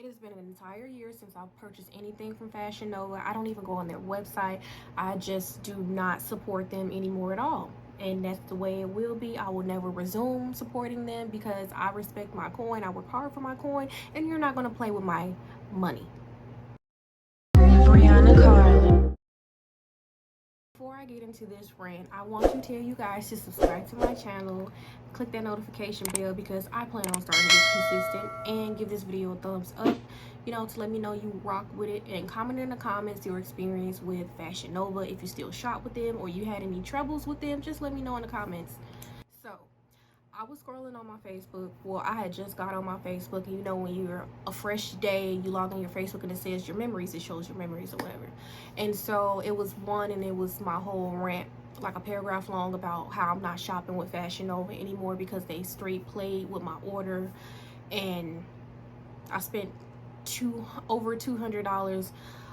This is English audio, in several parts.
It has been an entire year since I've purchased anything from Fashion Nova. I don't even go on their website. I just do not support them anymore at all. And that's the way it will be. I will never resume supporting them because I respect my coin. I work hard for my coin, and you're not going to play with my money. Brianacarly. Before I get into this rant, I want to tell you guys to subscribe to my channel, click that notification bell because I plan on starting to get consistent, and give this video a thumbs up, to let me know you rock with it, and comment in the comments your experience with Fashion Nova. If you still shop with them or you had any troubles with them, just let me know in the comments. So I was scrolling on my Facebook. Well, I had just got on my Facebook, and when you're a fresh day, you log on your Facebook and it says your memories, it shows your memories or whatever. And so it was one, and it was my whole rant, like a paragraph long, about how I'm not shopping with Fashion Nova anymore because they straight played with my order, and I spent over $200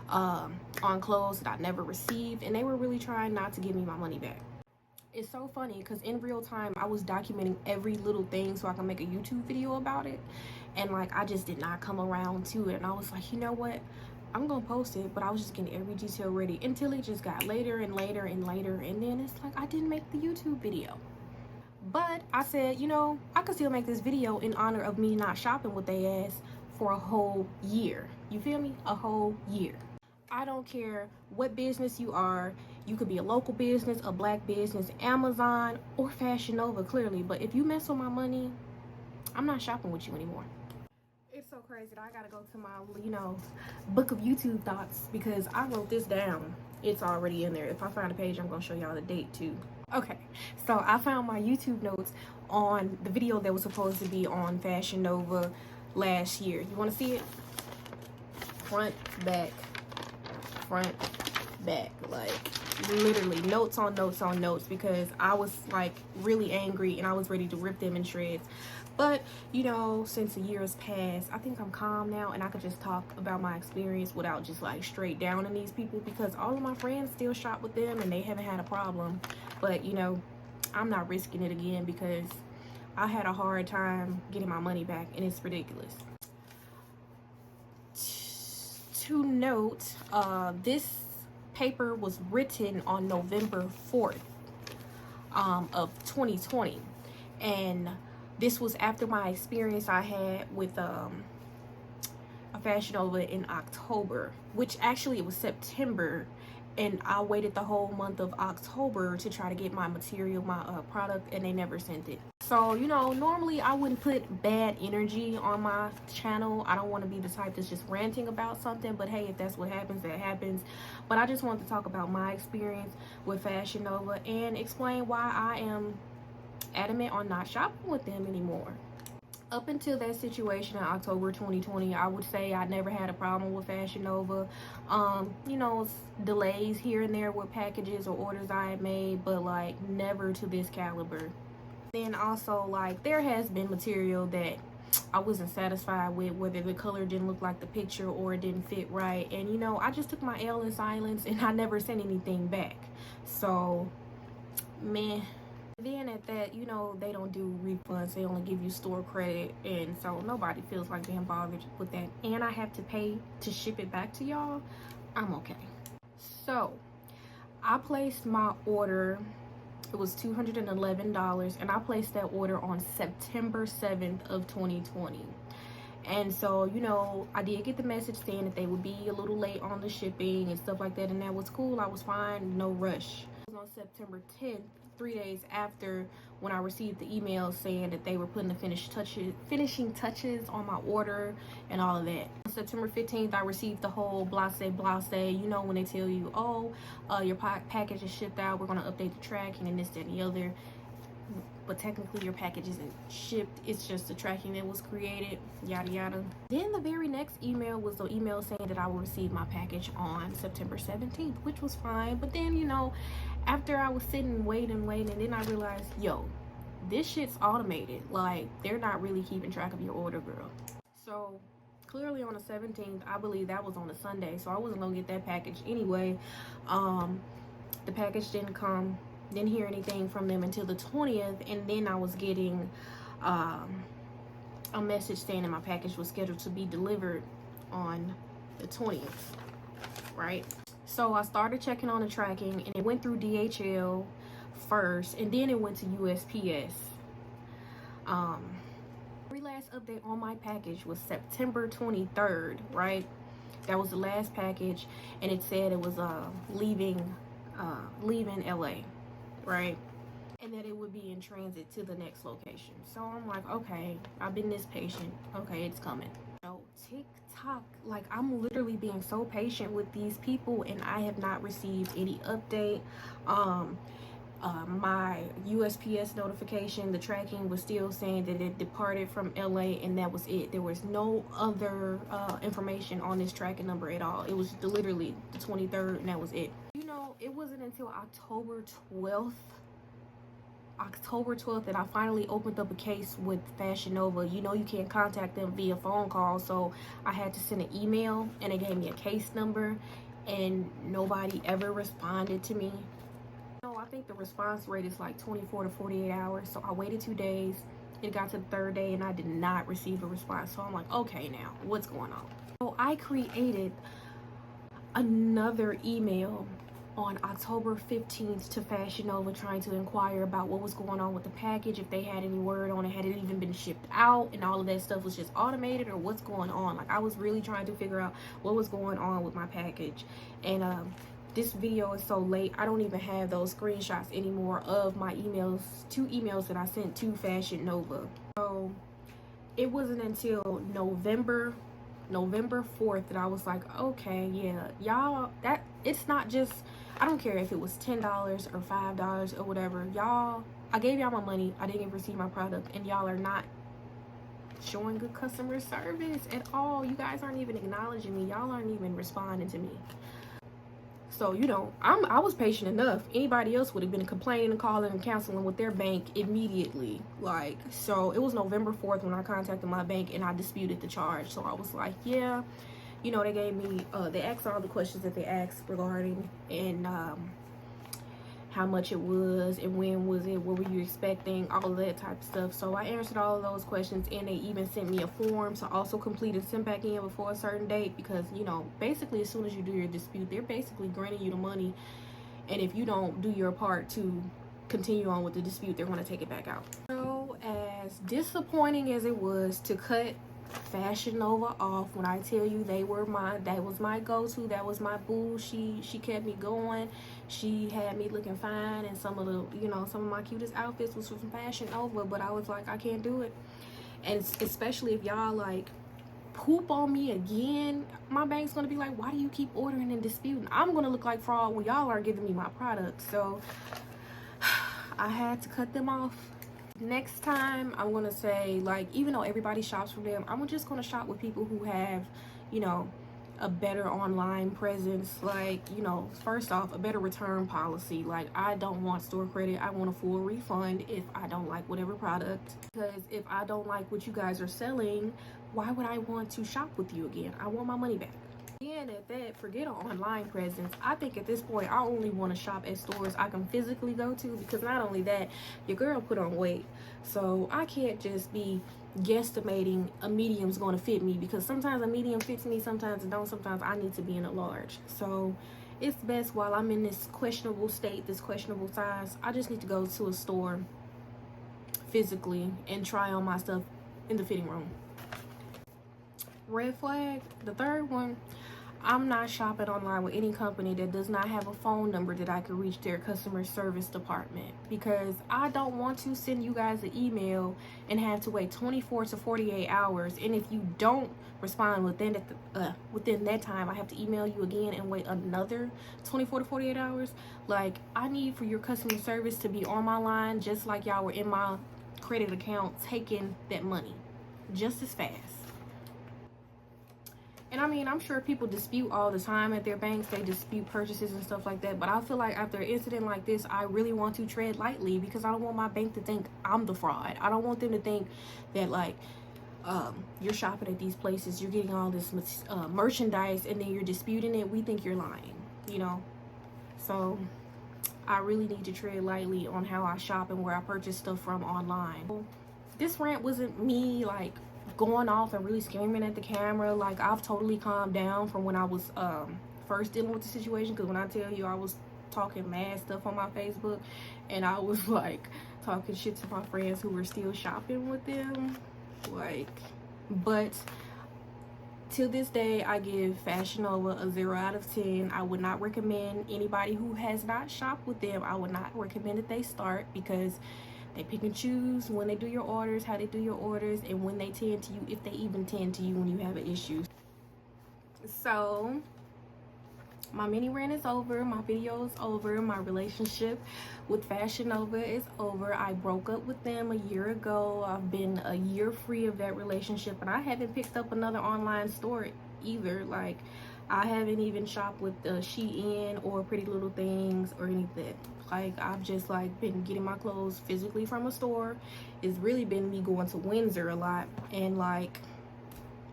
on clothes that I never received, and they were really trying not to give me my money back. It's so funny because in real time I was documenting every little thing so I can make a YouTube video about it, and I just did not come around to it. And I was like, you know what, I'm gonna post it, but I was just getting every detail ready until it just got later and later and later, and then it's like I didn't make the YouTube video. But I said, I could still make this video in honor of me not shopping with they ass for a whole year. You feel me? A whole year. I don't care what business you are. You could be a local business, a black business, Amazon, or Fashion Nova, clearly. But if you mess with my money, I'm not shopping with you anymore. It's so crazy that I gotta go to my, book of YouTube thoughts because I wrote this down. It's already in there. If I find a page, I'm gonna show y'all the date too. Okay, so I found my YouTube notes on the video that was supposed to be on Fashion Nova last year. You wanna see it? Front, back, literally notes on notes on notes, because I was really angry and I was ready to rip them in shreds. But since a year has passed, I think I'm calm now, and I could just talk about my experience without just straight down on these people, because all of my friends still shop with them and they haven't had a problem. But I'm not risking it again because I had a hard time getting my money back, and it's ridiculous. To note, this paper was written on November 4th of 2020, and this was after my experience I had with a Fashion Nova in October, which actually it was September, and I waited the whole month of October to try to get my material, my product, and they never sent it. So normally I wouldn't put bad energy on my channel. I don't want to be the type that's just ranting about something, but hey, if that's what happens, that happens. But I just wanted to talk about my experience with Fashion Nova and explain why I am adamant on not shopping with them anymore. Up until that situation in October 2020, I would say I never had a problem with Fashion Nova. Delays here and there with packages or orders I had made, but never to this caliber. Then also there has been material that I wasn't satisfied with, whether the color didn't look like the picture or it didn't fit right, and I just took my L in silence, and I never sent anything back. So man, then at that, they don't do refunds, they only give you store credit, and so nobody feels like being bothered with that, and I have to pay to ship it back to y'all. I'm okay. So I placed my order. It was $211, and I placed that order on September 7th of 2020. And so I did get the message saying that they would be a little late on the shipping and stuff like that, and that was cool. I was fine, no rush. It was on September 10th, 3 days after, when I received the email saying that they were putting the finishing touches on my order and all of that. On September 15th, I received the whole blase, when they tell you, oh, your package is shipped out, we're going to update the tracking and this, that, and the other. But technically your package isn't shipped, it's just the tracking that was created, yada yada. Then the very next email was the email saying that I will receive my package on September 17th, which was fine. But then after I was sitting waiting, then I realized, yo, this shit's automated. They're not really keeping track of your order, girl. So clearly on the 17th, I believe that was on a Sunday, so I wasn't gonna get that package anyway. The package didn't come. Didn't hear anything from them until the 20th, and then I was getting a message saying that my package was scheduled to be delivered on the 20th, right? So I started checking on the tracking, and it went through DHL first, and then it went to USPS. Very last update on my package was September 23rd, right? That was the last package, and it said it was leaving LA, right? And that it would be in transit to the next location. So I'm like, okay, I've been this patient. Okay, it's coming. So TikTok, like, I'm literally being so patient with these people, and I have not received any update. My USPS notification, the tracking was still saying that it departed from LA, and that was it. There was no other information on this tracking number at all. It was literally the 23rd, and that was it. You know, it wasn't until October 12th that I finally opened up a case with FashionNova. You know, you can't contact them via phone call, so I had to send an email, and it gave me a case number, and nobody ever responded to me. I think the response rate is like 24 to 48 hours. So I waited 2 days. It got to the third day, and I did not receive a response. So I'm like, okay, now what's going on? So I created another email on October 15th to FashionNova, trying to inquire about what was going on with the package, if they had any word on it, had it even been shipped out, and all of that stuff was just automated, or what's going on. Like, I was really trying to figure out what was going on with my package. And this video is so late, I don't even have those screenshots anymore of my emails, 2 emails that I sent to FashionNova. So it wasn't until November 4th that I was like, okay, yeah, y'all, that it's not just, I don't care if it was $10 or $5 or whatever, y'all, I gave y'all my money, I didn't receive my product, and y'all are not showing good customer service at all. You guys aren't even acknowledging me. Y'all aren't even responding to me. So, you know, I was patient enough. Anybody else would have been complaining and calling and canceling with their bank immediately. Like, so it was November 4th when I contacted my bank and I disputed the charge. So I was like, yeah, you know, they gave me, they asked all the questions that they asked regarding, and how much it was, and when was it, what were you expecting, all of that type of stuff. So I answered all of those questions, and they even sent me a form to also complete and send back in before a certain date, because, you know, basically as soon as you do your dispute, they're basically granting you the money, and if you don't do your part to continue on with the dispute, they're going to take it back out. So as disappointing as it was to cut FashionNova off, when I tell you that was my go-to, that was my boo, she kept me going, she had me looking fine, and some of the, you know, some of my cutest outfits was from FashionNova, but I was like, I can't do it. And especially if y'all like poop on me again, my bank's gonna be like, why do you keep ordering and disputing? I'm gonna look like fraud when y'all aren't giving me my product. So I had to cut them off. Next time, I'm gonna say, like, even though everybody shops from them, I'm just gonna shop with people who have, you know, a better online presence. Like, you know, first off, a better return policy. Like, I don't want store credit. I want a full refund if I don't like whatever product, because if I don't like what you guys are selling, why would I want to shop with you again? I want my money back. And at that, forget an online presence. I think at this point, I only want to shop at stores I can physically go to, because not only that, your girl put on weight, so I can't just be guesstimating a medium's going to fit me, because sometimes a medium fits me, sometimes it don't, sometimes I need to be in a large. So it's best, while I'm in this questionable state, this questionable size, I just need to go to a store physically and try on my stuff in the fitting room. Red flag, the third one, I'm not shopping online with any company that does not have a phone number that I can reach their customer service department, because I don't want to send you guys an email and have to wait 24 to 48 hours, and if you don't respond within that time, I have to email you again and wait another 24 to 48 hours. Like, I need for your customer service to be on my line just like y'all were in my credit account taking that money just as fast. And I mean, I'm sure people dispute all the time at their banks. They dispute purchases and stuff like that. But I feel like after an incident like this, I really want to tread lightly, because I don't want my bank to think I'm the fraud. I don't want them to think that, like, you're shopping at these places, you're getting all this merchandise, and then you're disputing it. We think you're lying, you know? So I really need to tread lightly on how I shop and where I purchase stuff from online. This rant wasn't me, like, going off and really screaming at the camera. Like, I've totally calmed down from when I was first dealing with the situation, because when I tell you I was talking mad stuff on my Facebook, and I was like talking shit to my friends who were still shopping with them, like. But to this day, I give FashionNova a 0 out of 10. I would not recommend anybody who has not shopped with them. I would not recommend that they start, because they pick and choose when they do your orders, how they do your orders, and when they tend to you, if they even tend to you when you have an issue. So my mini rant is over, my video is over, my relationship with FashionNova is over. I broke up with them a year ago. I've been a year free of that relationship, and I haven't picked up another online store either. Like, I haven't even shopped with Shein or Pretty Little Things or anything. Like, I've just like been getting my clothes physically from a store. It's really been me going to Windsor a lot, and like,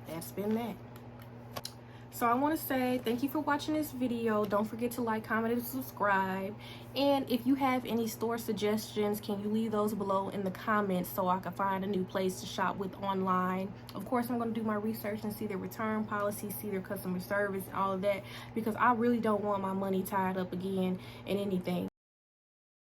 that's been that. So I want to say thank you for watching this video. Don't forget to like, comment, and subscribe. And if you have any store suggestions, can you leave those below in the comments so I can find a new place to shop with online? Of course, I'm going to do my research and see their return policy, see their customer service, and all of that, because I really don't want my money tied up again in anything.